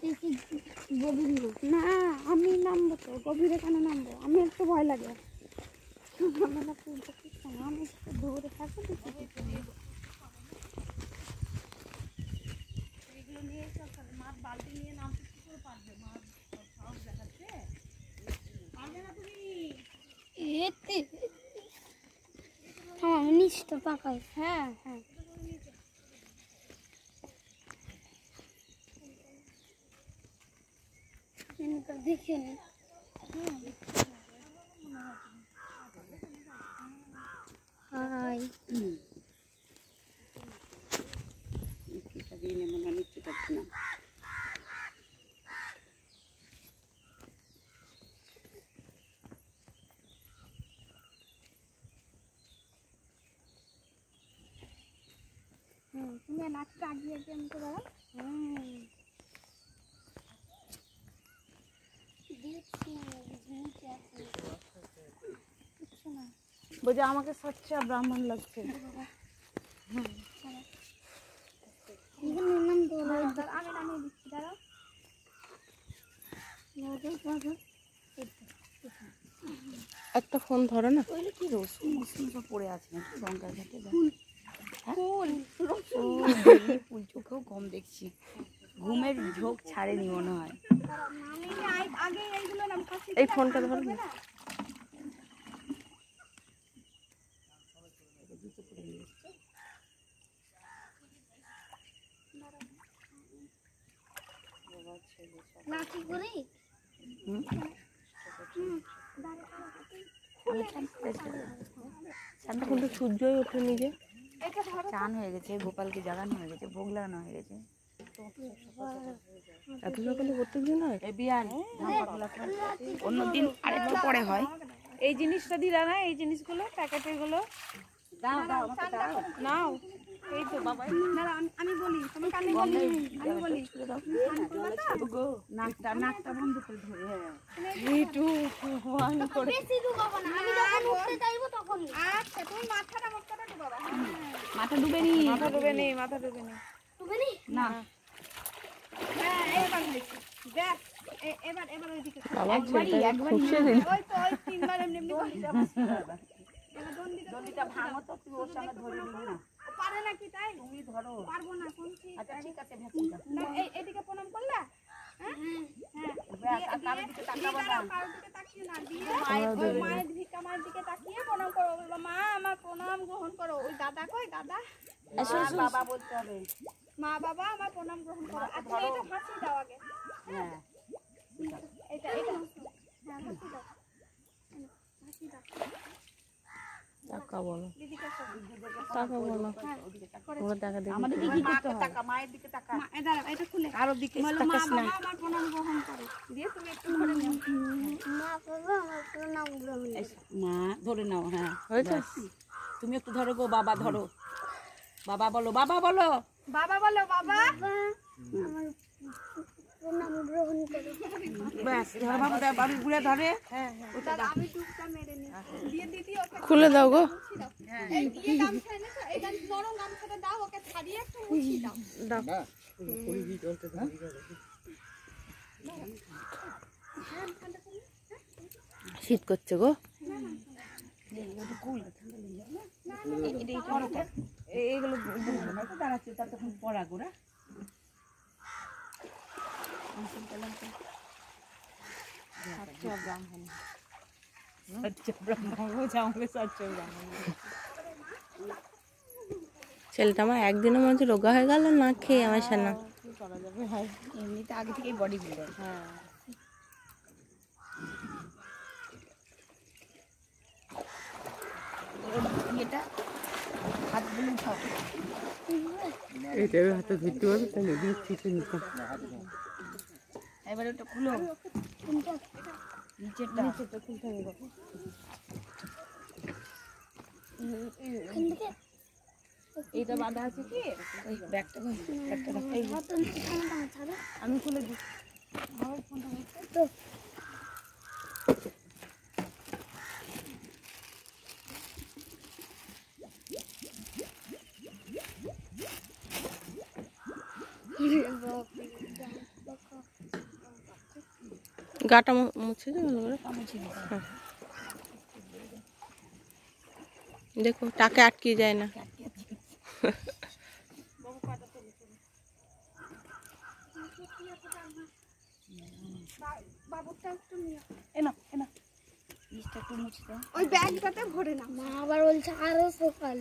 দেখি গভীর না, আমি নামবো তো, গভীরে কেন নামবো? আমি একটু ভয় লাগে, আমি একটু দৌড়ে থাকবো। এগুলো নিয়ে মাছ বালতি নিয়ে নামতে কি করে পারবে? মাছ সাহস দেখাচ্ছে, পারবে না তুমি। এতে হ্যাঁ নিচটা পাকায়, হ্যাঁ হ্যাঁ দেখে নি। হাই নিতে পারছি না। তুমি নাচটা আগিয়ে কেমন করে দাও। বলছে আমাকে সচ্চা ব্রাহ্মণ লাগছে। আমি নামিয়ে দিচ্ছি, দাঁড়াও। একটা ফোন ধরো না। কি রসুন মসুন সব পড়ে আছে নাকি গঙ্গার ঘাটে? ফুল চোখেও কম দেখছি, ঘুমের ঝোঁক ছাড়েনি মনে হয়। এই ফোনটা ধরো না। নাচি করি চানটা কিন্তু সূর্যই ওঠেনি যে, চান হয়ে গেছে, গোপালকে জাগানো হয়ে গেছে, ভোগ লাগানো হয়ে গেছে। এত সকালে প্রত্যেক দিন হয় বিয়ান, অন্যদিন আরেকটু পরে হয়। এই জিনিসটা দিলা না, এই জিনিসগুলো প্যাকেটের গুলো নাও। এই তো বাবা, আমি বলি, তুমি কানে বলি, আমি বলি নাকটা নাকটা বন্ধ করে ধরে। বেশি ডুবাবো না, আমি যখন উঠতে চাইবো তখন। আচ্ছা তুমি মাথাটা মুখটা ডুবাবা। মাথা ডুবে নি, মাথা ডুবে নি, মাথা ডুবে নি, ডুবে নি না। হ্যাঁ এবার হয়েছে, দেখ এবার এবার ওইদিকে একবারই খুশি দিন। ওই তো ওই তিনবার এমনি এমনি করে এবার দন্ডিটা ভাঙো তো, তুই ওর সঙ্গে ধরে নিবি না। পারে নাকি তাই? তুমি ধরো। পারবো না কোন ঠিক। আচ্ছা ঠিক আছে, ভেসে যাও। না এইদিকে প্রণাম করলা? হ্যাঁ ব্যাস, আর কারোর দিকে তাকাবো না। কারোর দিকে তাকিয়ে না, দিয়ে মায়ের ভিক্ষা মায়ের দিকে তাকিয়ে প্রণাম করো, বলবো মা আমার প্রণাম গ্রহণ করো। ওই দাদা কই, দাদা বাবা বলতে হবে, মা বাবা আমার প্রণাম গ্রহণ করো। আর তুমি এটা হাসি দাও আগে। হ্যাঁ এটা এটা হ্যাঁ হাসি দাও, হাসি দাও। টাকা বলো, দিদিকে টাকা বলো, ওরা টাকা দেবে। আমাদের কি করতে হয়? টাকা মায়ের দিকে টাকা, দাঁড়াও এটা খুলে কারোর দিকে বলো মা তাকাস না। বাবা আমার প্রণাম গ্রহণ করো, দিয়ে তুমি একটু ধরে নাও। মা বাবা আমার প্রণাম গ্রহণ করো। মা ধরে নাও, হ্যাঁ হয়েছে। তুমি একটু ধরো গো, বাবা ধরো, বাবা বলো, বাবা বলো, বাবা বলো, বাবা আমার প্রণাম গ্রহণ করো। ব্যাস ধরো বাবা, বাবু ঘুরে ধরে। হ্যাঁ দাদা আমি টুকটা মেরে নি, দিয়ে দিদি ওকে খুলে দাও গো। এই দিয়ে গামছা এনেছো, এই নরম গামছাটা দাও ওকে, ছাড়িয়ে একটু মুছি দাও। দাও শীত করছে গো। এইগুলো দাঁড়াচ্ছে, তার তখন পড়া গোড়া। ছেলেটা আমার একদিনের মধ্যে রোগা হয়ে গেল না খেয়ে আমার সামনে। এমনিতে আগে থেকেই বডি বিল্ডার। হ্যাঁ এটা হাতগুলো উঠাও, এইটাকে হাতে ধরতে পারবে তাহলে দিচ্ছি নিতাম। এবার ওটা খুলো, নিচেরটা খুলতে হবে। এইটা বাঁধা আছে কি? ওই ব্যাগটা আমি খুলে দিই। গাটা মুছে দাও ভালো করে। হ্যাঁ। দেখো টাকে আটকে যায় না। বাবুটা একটু নিয়ে এনা এনা নিচটা একটু মুছে দাও। ওই ব্যাগটাতে ভরে না। মা আবার বলছে আরো সকাল